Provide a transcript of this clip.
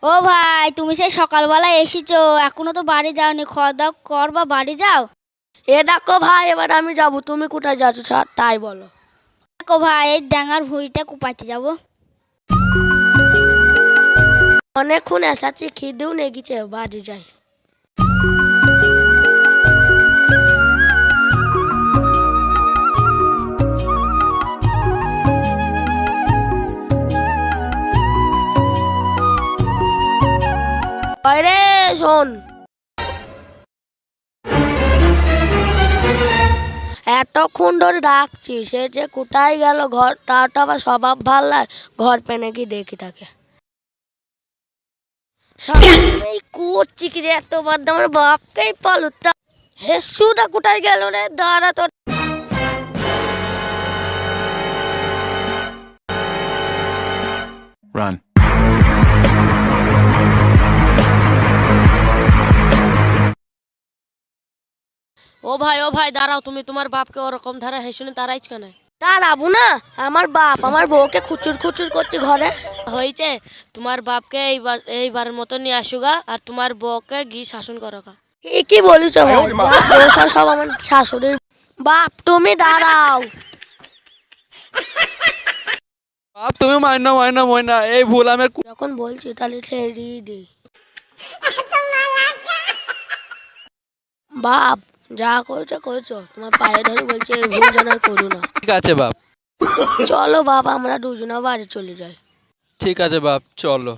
ও ভাই, তুমি সেই সকালবেলায় এসেছো, এখনো তো বাড়ি যাওনি। খাওয়া দাওয়া কর বা বাড়ি যাও। এ দেখো ভাই, এবার আমি যাব, তুমি কোথায় যাচ্ছ তাই বলো। দেখো ভাই, এই ডাঙার ভুঁড়িটা কুপাইতে যাবো। অনেকক্ষণ এসেছি, খিদেও লেগেছে, বাড়ি যাই। রে শোন, এতক্ষণ ধরে ডাকছি, সে যে কোথায় গেল, ঘর তার তো আবার স্বভাব ভাল লাগে, ঘর পেনে কি দেখি তাকে। এই করছি কি রে, এতবার আমার বাপকেই পালো তা। হে সুদা কোথায় গেল রে, দাঁড়া তোর। Run. ও ভাই দাঁড়াও, তুমি তোমার বাপকে ওরকম ধারা হেসুনে তারাইছ কেন? দাঁড়াবো না, আমার বাপ আমার বউকে খুচুর খুচুর করছে ঘরে। হয়েছে, তোমার বাপকে এইবারের মতো নিয়ে আসুগা, আর তোমার বউকে গিয়ে শাসন করো গা। কি বলিস ভাই, যা দোষ হয় সব আমার শাশুড়ির। বাপ তুমি দাঁড়াও। বাপ তুমি মাইনা এই ভুল আমি যখন বলছি তাহলে ছেড়েই দিই। বাপ যা করেছো করেছো, তোমার পায়ে ধরে বলছি এই ভুল যেন আর করো না। ঠিক আছে বাপ। চলো বাপ, আমরা দুজনে বাড়ি চলে যাই। ঠিক আছে বাপ, চলো।